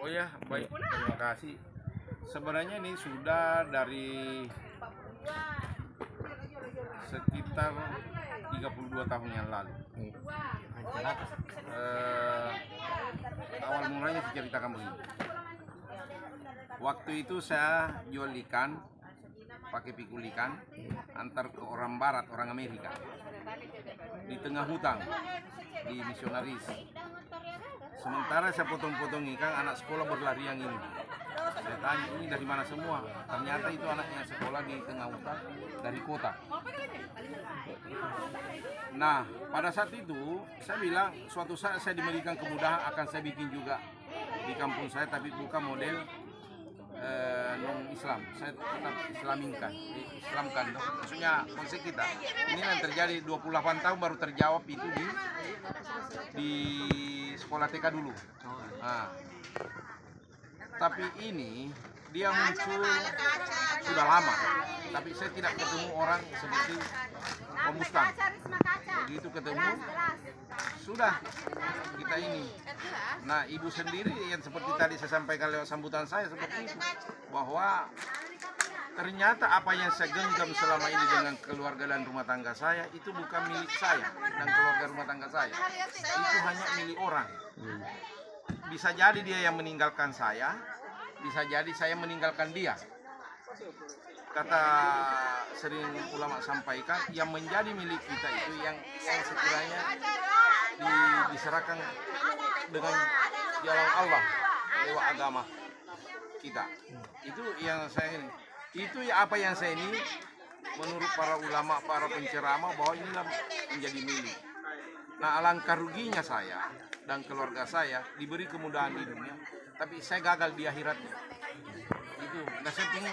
Oh ya, baik. Terima kasih. Sebenarnya ini sudah dari sekitar 32 tahun yang lalu. Awal mulanya saya ceritakan begini. Waktu itu saya jual ikan, pakai pikul ikan, antar ke orang barat, orang Amerika. Di tengah hutan, di misionaris. Sementara saya potong-potong ikan, anak sekolah berlarian ini. Saya tanya, ini dari mana semua? Ternyata itu anaknya sekolah di tengah hutan, dari kota. Nah, pada saat itu, saya bilang, suatu saat saya diberikan kemudahan, akan saya bikin juga di kampung saya, tapi bukan model non-Islam. Saya tetap Islamkan. Maksudnya konsep kita. Ini yang terjadi 28 tahun baru terjawab itu di sekolah TK dulu. Nah, tapi ini dia muncul sudah lama, tapi saya tidak ketemu orang seperti Pemustan. Begitu ketemu, sudah kita ini. Nah, ibu sendiri yang seperti tadi saya sampaikan lewat sambutan saya seperti itu, bahwa ternyata apa yang saya genggam selama ini dengan keluarga dan rumah tangga saya itu bukan milik saya dan keluarga rumah tangga saya, itu hanya milik orang. Bisa jadi dia yang meninggalkan saya, bisa jadi saya meninggalkan dia. Kata sering ulama sampaikan, yang menjadi milik kita itu yang sekiranya diserahkan dengan jalan Allah lewat agama kita. Itu yang saya ini. Itu ya apa yang saya ini menurut para ulama, para penceramah, bahwa inilah menjadi milik. Nah, alangkah ruginya saya dan keluarga saya diberi kemudahan di dunia, tapi saya gagal di akhiratnya. Itu, nah saya ingin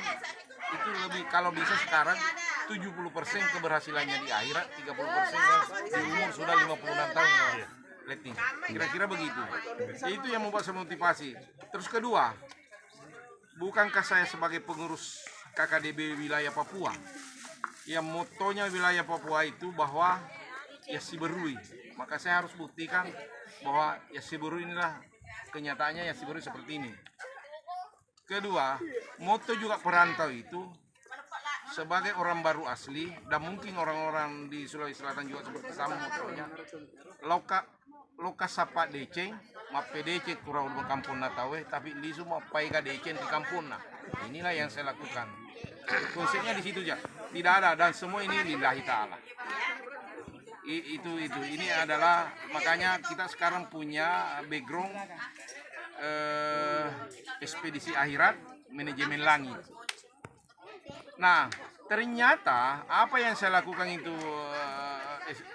itu lebih, kalau bisa sekarang 70% keberhasilannya di akhirat, 30% di umur sudah 56 tahun letting. Kira-kira begitu. Itu yang membuat saya motivasi. Terus kedua, bukankah saya sebagai pengurus KKDB wilayah Papua, yang motonya wilayah Papua itu bahwa Yasiberui, maka saya harus buktikan bahwa Yasiberui inilah kenyataannya, Yasiberui seperti ini. Kedua, moto juga perantau itu sebagai orang baru asli, dan mungkin orang-orang di Sulawesi Selatan juga seperti sama motonya, loka sapa deceng, mape deceng kurang di kampung natawe, tapi lisu mapai ka deceng di kampung nah. Inilah yang saya lakukan. Konsepnya di situ aja, tidak ada, dan semua ini lillahi ta'ala. Itu ini adalah, makanya kita sekarang punya background ekspedisi akhirat, manajemen langit. Nah, ternyata apa yang saya lakukan itu,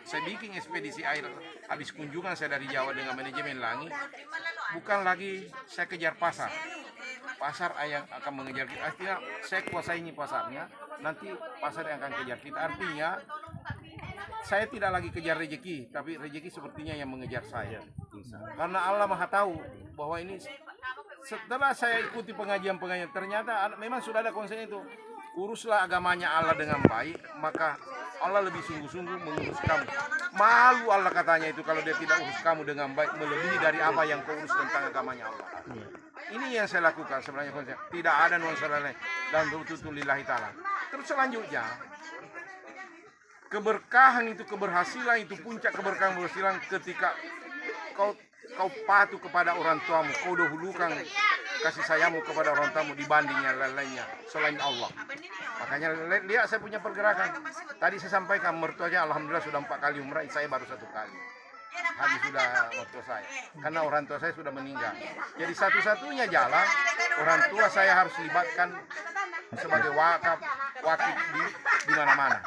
saya bikin ekspedisi akhirat, habis kunjungan saya dari Jawa dengan manajemen langit, bukan lagi saya kejar pasar yang akan mengejar kita. Artinya saya kuasai ini pasarnya, nanti pasar yang akan kejar kita. Artinya saya tidak lagi kejar rezeki, tapi rezeki sepertinya yang mengejar saya. Karena Allah Maha tahu bahwa ini, setelah saya ikuti pengajian-pengajian, ternyata memang sudah ada konsep itu. Uruslah agamanya Allah dengan baik, maka Allah lebih sungguh-sungguh mengurus kamu. Malu Allah katanya itu kalau dia tidak urus kamu dengan baik, melebihi dari apa yang kau urus tentang agamanya Allah. Ini yang saya lakukan sebenarnya konsep. Tidak ada nuansa lain dan betul-betul lillahi ta'ala. Terus selanjutnya, keberkahan itu, keberhasilan itu, puncak keberhasilan ketika kau patuh kepada orang tuamu, kau dahulukan kasih sayangmu kepada orang tuamu dibanding yang lainnya selain Allah. Makanya lihat saya punya pergerakan. Tadi saya sampaikan mertuanya alhamdulillah sudah 4 kali umrah, saya baru 1 kali. Habis sudah mertua saya, karena orang tua saya sudah meninggal. Jadi satu-satunya jalan orang tua saya harus libatkan sebagai wakil di mana-mana.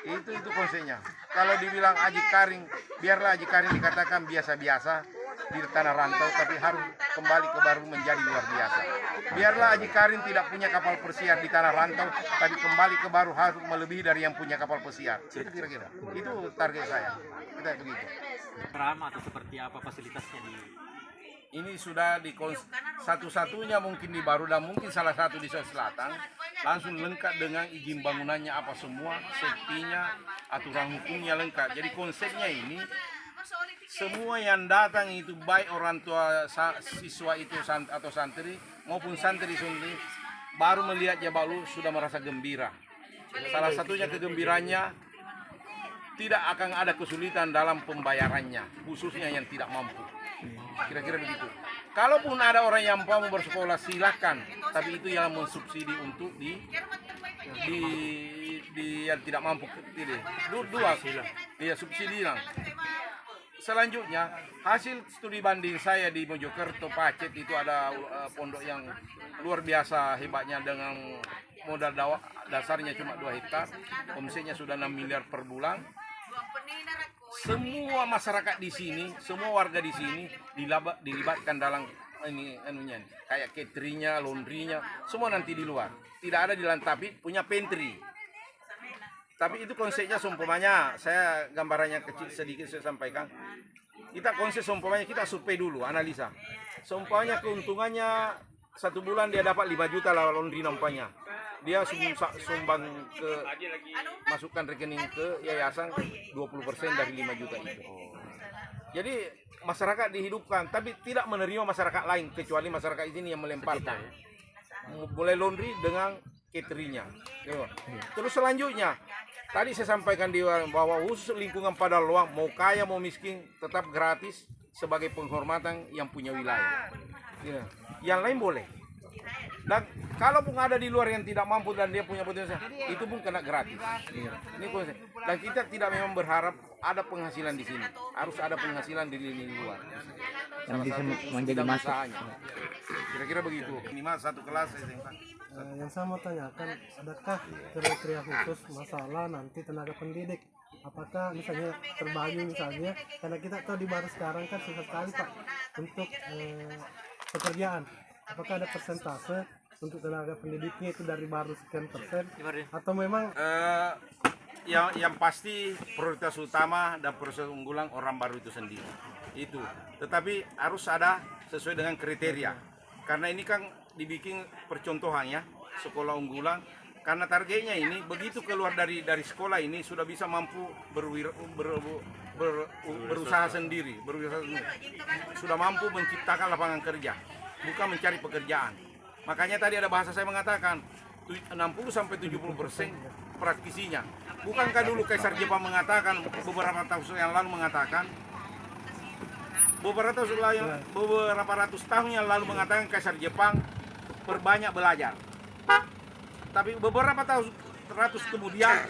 Itu konsepnya. Kalau dibilang Aji Karing, biarlah Aji Karing dikatakan biasa-biasa di tanah rantau, tapi harus kembali ke baru menjadi luar biasa. Biarlah Aji Karing tidak punya kapal pesiar di tanah rantau, tapi kembali ke baru harus melebihi dari yang punya kapal pesiar. Itu kira-kira. Itu target saya. Kita begitu. Ramah atau seperti apa fasilitasnya di ini sudah di satu-satunya mungkin di Baru, dan mungkin salah satu di Sulawesi Selatan, langsung lengkap dengan izin bangunannya apa semua, safety-nya, aturan hukumnya lengkap. Jadi konsepnya ini semua yang datang itu baik orang tua siswa itu atau santri maupun santri sendiri baru melihat Jabalu sudah merasa gembira. Salah satunya kegembiranya tidak akan ada kesulitan dalam pembayarannya, khususnya yang tidak mampu. Kira-kira begitu. Kalaupun ada orang yang mau bersekolah silakan, tapi itu yang mensubsidi untuk di yang tidak mampu dua iya subsidi lah. Selanjutnya hasil studi banding saya di Mojokerto Pacet itu ada pondok yang luar biasa hebatnya dengan modal dasarnya cuma 2 hektar, omsetnya sudah 6 miliar per bulan. Semua masyarakat di sini, semua warga di sini dilibatkan dalam ini anunya, kayak cateringnya, laundrynya, semua nanti di luar. Tidak ada di dalam, tapi punya pantry. Tapi itu konsepnya seumpamanya, saya gambarannya kecil sedikit saya sampaikan. Kita konsep seumpamanya kita survei dulu, analisa. Seumpamanya keuntungannya 1 bulan dia dapat 5 juta lah laundry nampaknya. Dia sumbang ke masukkan rekening ke yayasan 20% dari 5 juta itu. Jadi masyarakat dihidupkan, tapi tidak menerima masyarakat lain kecuali masyarakat ini yang melemparkan. Mulai laundry dengan cateringnya. Terus selanjutnya, tadi saya sampaikan di bahwa khusus lingkungan Padang Loang, mau kaya mau miskin tetap gratis sebagai penghormatan yang punya wilayah. Yang lain boleh. Dan kalaupun ada di luar yang tidak mampu dan dia punya potensi, itu pun kena gratis. Ini konsep. Dan kita tidak memang berharap ada penghasilan di sini. Harus ada penghasilan di lini luar. Salah satu menjadi masanya. Kira-kira begitu. Minimal 1 kelas SMA. Yang saya mau tanyakan, adakah kriteria khusus masalah nanti tenaga pendidik? Apakah misalnya terbagi misalnya, karena kita tahu di baru sekarang kan susah sekali Pak untuk pekerjaan. Apakah ada persentase untuk tenaga pendidiknya itu dari baru sekian persen atau memang yang pasti prioritas utama dan prioritas unggulan orang baru itu sendiri itu, tetapi harus ada sesuai dengan kriteria karena ini kan dibikin percontohan ya sekolah unggulan karena targetnya ini begitu keluar dari sekolah ini sudah bisa mampu berusaha sendiri, sudah mampu menciptakan lapangan kerja, bukan mencari pekerjaan. Makanya tadi ada bahasa saya mengatakan 60-70% praktisinya. Bukankah dulu Kaisar Jepang mengatakan beberapa tahun yang lalu mengatakan beberapa ratus tahun yang lalu mengatakan Kaisar Jepang perbanyak belajar. Tapi beberapa tahun ratus kemudian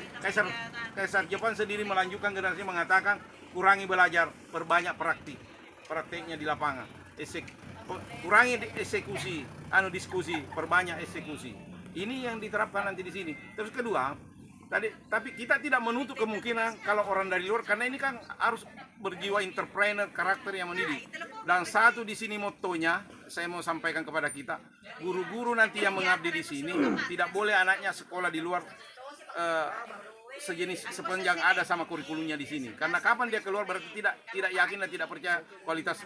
Kaisar Jepang sendiri melanjutkan generasi mengatakan kurangi belajar, perbanyak praktiknya di lapangan. Kurangi eksekusi, diskusi, perbanyak eksekusi. Ini yang diterapkan nanti di sini. Terus kedua, tapi kita tidak menutup kemungkinan kalau orang dari luar karena ini kan harus berjiwa entrepreneur, karakter yang mendidik. Dan satu di sini motonya, saya mau sampaikan kepada kita, guru-guru nanti yang mengabdi di sini tidak boleh anaknya sekolah di luar sejenis sepanjang ada sama kurikulumnya di sini. Karena kapan dia keluar berarti tidak yakin dan tidak percaya kualitas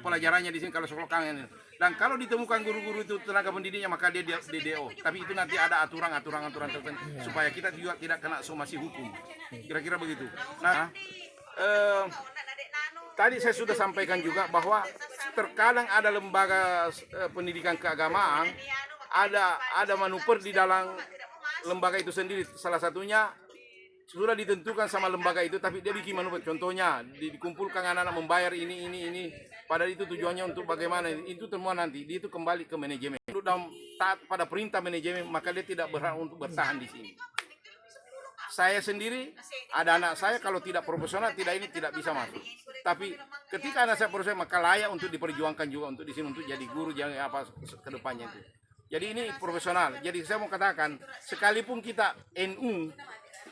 pelajarannya di sini kalau sekolah kangen. Dan kalau ditemukan guru-guru itu tenaga pendidiknya maka dia DDO. Tapi itu nanti ada aturan tertentu supaya kita juga tidak kena somasi hukum. Kira-kira begitu. Nah, tadi saya sudah sampaikan juga bahwa terkadang ada lembaga pendidikan keagamaan ada manuver di dalam lembaga itu sendiri. Salah satunya sudah ditentukan sama lembaga itu, tapi dia bikin manuver. Contohnya, dikumpulkan anak-anak membayar ini. Padahal itu tujuannya untuk bagaimana? Itu semua nanti, dia itu kembali ke manajemen. Dalam taat pada perintah manajemen, maka dia tidak berhak untuk bertahan di sini. Saya sendiri, ada anak saya kalau tidak profesional, tidak bisa masuk. Tapi ketika anak saya profesional, maka layak untuk diperjuangkan juga untuk di sini untuk jadi guru, jangan apa ke depannya itu. Jadi ini profesional. Jadi saya mau katakan, sekalipun kita NU,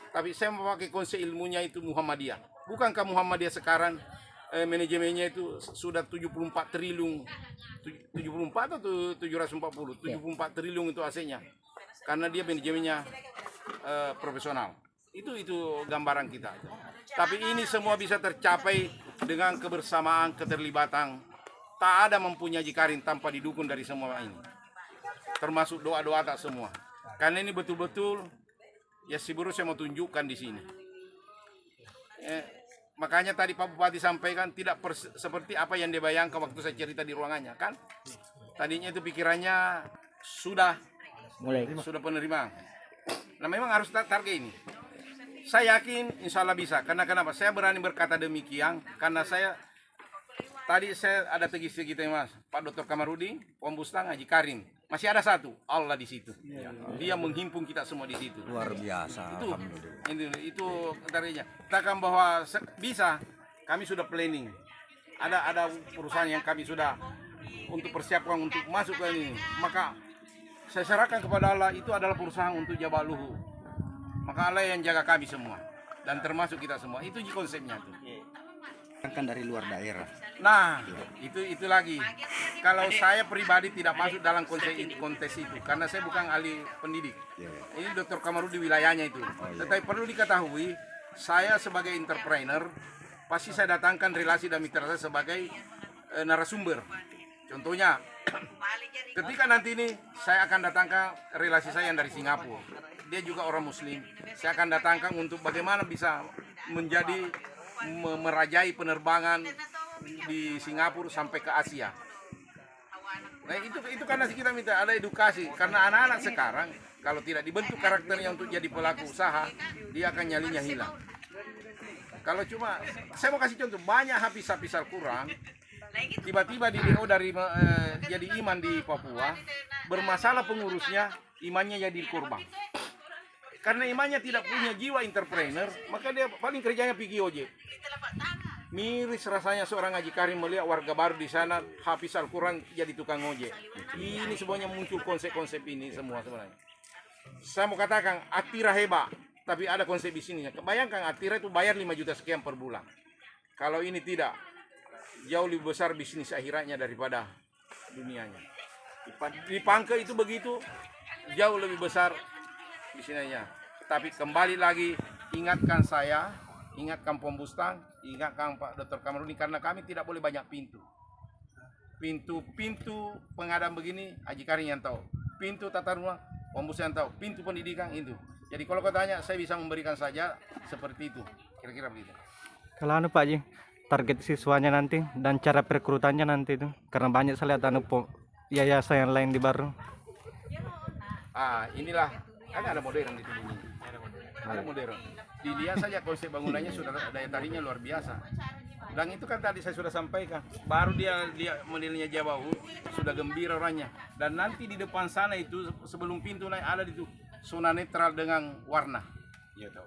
tapi saya memakai konsep ilmunya itu Muhammadiyah. Bukankah Muhammadiyah sekarang manajemennya itu sudah 74 triliun, 74 atau 740, 74 triliun itu asetnya. Karena dia manajemennya profesional. Itu gambaran kita. Tapi ini semua bisa tercapai dengan kebersamaan, keterlibatan. Tak ada mempunyai jikarin tanpa didukung dari semua ini. Termasuk doa-doa tak semua. Karena ini betul-betul ya si Buru saya mau tunjukkan di sini. makanya tadi Pak Bupati sampaikan tidak seperti apa yang dia bayangkan waktu saya cerita di ruangannya kan. Tadinya itu pikirannya sudah penerima. Nah memang harus target ini. Saya yakin insya Allah bisa. Karena kenapa? Saya berani berkata demikian karena tadi saya ada tegis kita Mas, Pak Dr. Kamarudin, Pembustang, Haji Karim. Masih ada satu, Allah di situ. Dia menghimpun kita semua di situ. Luar biasa. Itu targetnya. Katakan bahwa bisa. Kami sudah planning. Ada perusahaan yang kami sudah untuk persiapkan untuk masuk ke ini. Maka saya serahkan kepada Allah, itu adalah perusahaan untuk Jabal Luhur. Maka Allah yang jaga kami semua dan termasuk kita semua. Itu konsepnya tuh. Kan dari luar daerah. Nah, itu lagi. Kalau saya pribadi tidak masuk dalam kontes itu karena saya bukan ahli pendidik. Ini Dr. Kamarudin di wilayahnya itu. Tetapi perlu diketahui, saya sebagai entrepreneur pasti saya datangkan relasi dan mitra saya sebagai narasumber. Contohnya, ketika nanti ini saya akan datangkan relasi saya yang dari Singapura. Dia juga orang Muslim. Saya akan datangkan untuk bagaimana bisa merajai penerbangan di Singapura sampai ke Asia. Nah itu karena kita minta ada edukasi karena anak-anak sekarang kalau tidak dibentuk karakternya untuk jadi pelaku usaha, dia akan nyalinya hilang. Kalau cuma saya mau kasih contoh, banyak hafiz Al-Quran tiba-tiba di DO dari jadi imam di Papua, bermasalah pengurusnya, imannya jadi korban. Karena imannya tidak punya jiwa entrepreneur, maka dia paling kerjanya pergi ojek. Miris rasanya seorang Haji Karim melihat warga baru di sana hafiz Al-Quran jadi tukang ojek. Ini semuanya muncul konsep-konsep ini semua sebenarnya. Saya mau katakan Atira hebat, tapi ada konsep bisnisnya. Bayangkan Atira itu bayar 5 juta sekian per bulan. Kalau ini tidak, jauh lebih besar bisnis akhiratnya daripada dunianya. Di Pangke itu begitu, jauh lebih besar bisnisnya. Tapi kembali lagi, ingatkan saya, ingatkan Pembustang, ingatkan Pak Dr. Kamarudin, karena kami tidak boleh banyak pintu. Pintu pengadaan begini, Haji Karim yang tahu. Pintu tata ruang, Pembustang yang tahu. Pintu pendidikan itu. Jadi kalau kau tanya, saya bisa memberikan saja seperti itu. Kira-kira begitu. Kalau Pak Ji, target siswanya nanti dan cara perekrutannya nanti itu, karena banyak saya lihat yayasan yang lain di Baru. Inilah kan ada modern di sini. Ada modern. Dilihat saja konsep bangunannya sudah daya tariknya luar biasa. Dan itu kan tadi saya sudah sampaikan. Baru dia modelnya Jawa sudah gembira orangnya. Dan nanti di depan sana itu sebelum pintu naik ada itu zona netral dengan warna. Ya tahu.